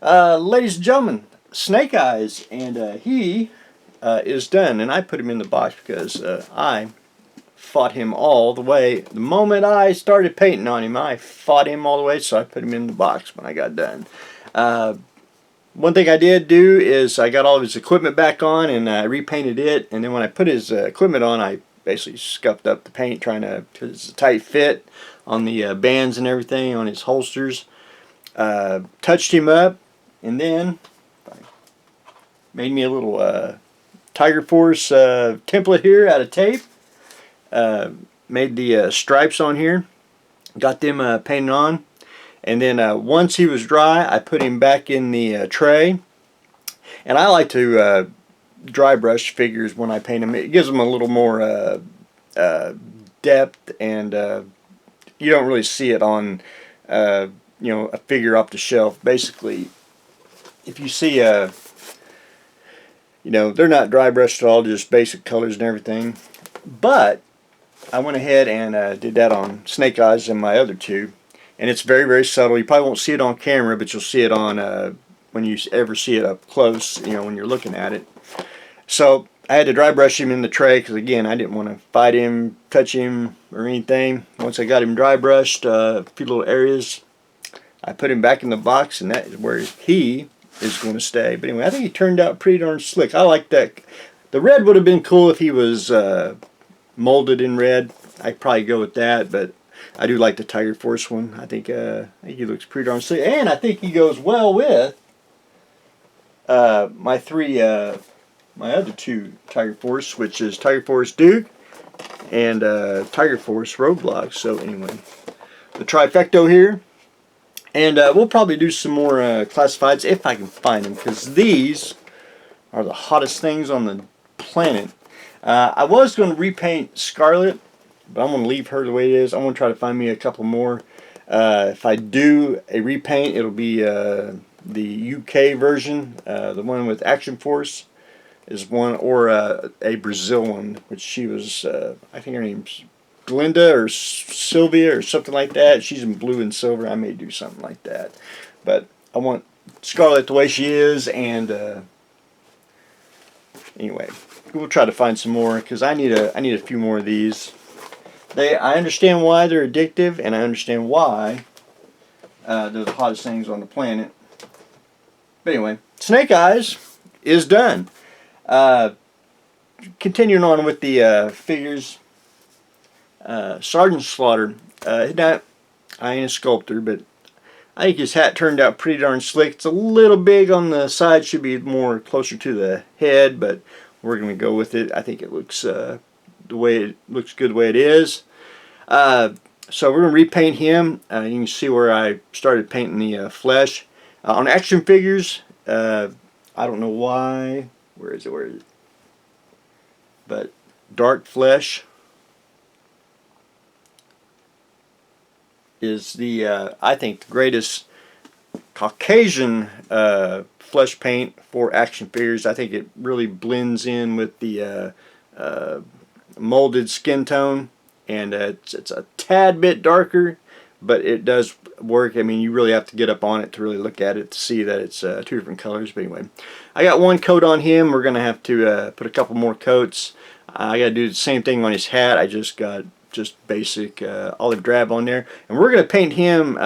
Ladies and gentlemen, Snake Eyes, and he is done. And I put him in the box because I fought him all the way. The moment I started painting on him, I fought him all the way, so I put him in the box when I got done. One thing I did do is I got all of his equipment back on and I repainted it. And then when I put his equipment on, I basically scuffed up the paint trying to, because it's a tight fit on the bands and everything on his holsters. Touched him up, and then made me a little Tiger Force template here out of tape. Made the stripes on here, got them painted on, and then once he was dry, I put him back in the tray. And I like to dry brush figures when I paint them. It gives them a little more depth, and you don't really see it on a figure off the shelf. Basically, if you see they're not dry brushed at all, just basic colors and everything. But I went ahead and did that on Snake Eyes and my other two, and it's very, very subtle. You probably won't see it on camera, but you'll see it on when you ever see it up close, when you're looking at it. So I had to dry brush him in the tray because, again, I didn't want to fight him, touch him, or anything. Once I got him dry brushed, a few little areas, I put him back in the box, and that is where he is going to stay. But anyway, I think he turned out pretty darn slick. I like that. The red would have been cool if he was molded in red. I'd probably go with that, but I do like the Tiger Force one. I think he looks pretty darn slick, and I think he goes well with my other two Tiger Force, which is Tiger Force Duke and Tiger Force Roadblock. So anyway, the trifecto here. And we'll probably do some more classifieds if I can find them, because these are the hottest things on the planet. I was going to repaint Scarlet, but I'm going to leave her the way it is. I'm going to try to find me a couple more. If I do a repaint, it'll be the UK version, the one with Action Force is one, or a Brazil one, which she was, I think her name's Glinda or Sylvia or something like that. She's in blue and silver. I may do something like that, but I want Scarlet the way she is. And anyway, we'll try to find some more, because I need a few more of these. I understand why they're addictive, and I understand why they're the hottest things on the planet. But anyway, Snake Eyes is done. Continuing on with the figures. Sergeant Slaughter, I ain't a sculptor, but I think his hat turned out pretty darn slick. It's a little big on the side, should be more closer to the head, but we're going to go with it. I think it looks good the way it is. So we're going to repaint him. You can see where I started painting the flesh. On action figures, I don't know why. Where is it? But dark flesh is I think the greatest Caucasian flesh paint for action figures. I think it really blends in with the molded skin tone, and it's a tad bit darker, but it does work. I mean, you really have to get up on it to really look at it to see that it's two different colors. But anyway, I got one coat on him. We're going to have to put a couple more coats. I got to do the same thing on his hat. I just got basic olive drab on there, and we're going to paint him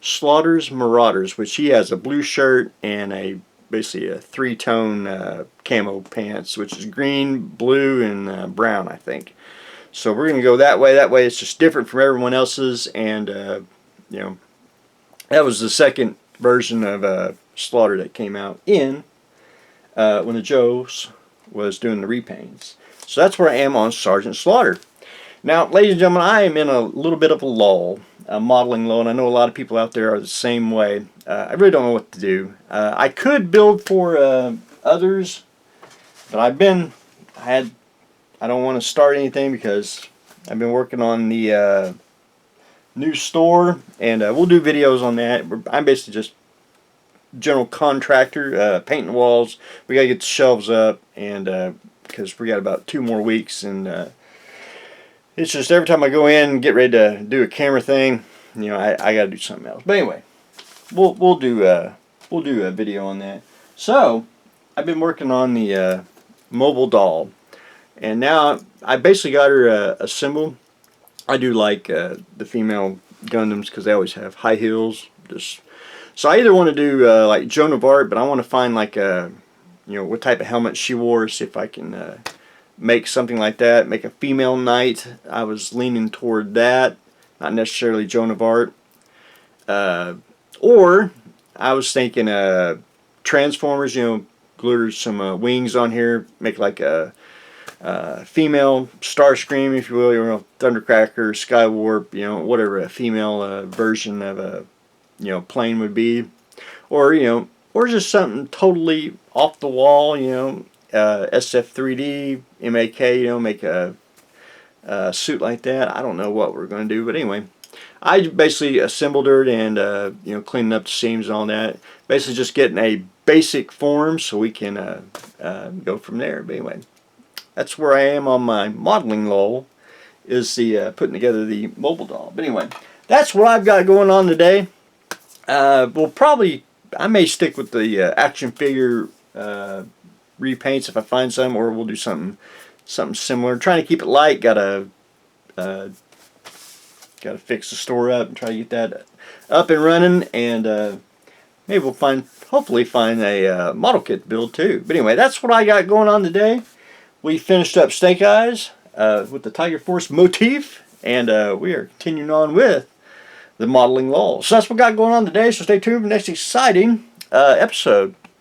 Slaughter's Marauders, which he has a blue shirt and basically a three-tone camo pants, which is green, blue, and brown, I think. So we're going to go that way. That way it's just different from everyone else's, and that was the second version of Slaughter that came out in when the Joes was doing the repaints. So that's where I am on Sergeant Slaughter. Now, ladies and gentlemen, I am in a little bit of a lull, a modeling lull, and I know a lot of people out there are the same way. I really don't know what to do. I could build for others, but I don't want to start anything because I've been working on the new store, and we'll do videos on that. I'm basically just general contractor, painting walls. We got to get the shelves up, and because we got about 2 more weeks, and it's just every time I go in and get ready to do a camera thing, I got to do something else. But anyway, we'll do we'll do a video on that. So I've been working on the mobile doll, and now I basically got her assembled. I do like the female Gundams because they always have high heels. So I either want to do like Joan of Arc, but I want to find like what type of helmet she wore, see if I can make something like that, make a female knight. I was leaning toward that, not necessarily Joan of Arc. Or I was thinking Transformers, glue some wings on here, make like a female Starscream, if you will, Thundercracker, Skywarp, whatever a female version of a plane would be, or or just something totally off the wall, SF3D, MAK, make a suit like that. I don't know what we're going to do, but anyway, I basically assembled her and cleaning up the seams and all that. Basically, just getting a basic form so we can go from there. But anyway, that's where I am on my modeling lull, is the putting together the mobile doll. But anyway, that's what I've got going on today. I may stick with the action figure repaints if I find some, or we'll do something similar. Trying to keep it light. Gotta fix the store up and try to get that up and running, and maybe we'll hopefully find a model kit to build too. But anyway, that's what I got going on today. We finished up Snake Eyes with the Tiger Force motif, and we are continuing on with the modeling lull. So that's what we got going on today, so stay tuned for the next exciting episode.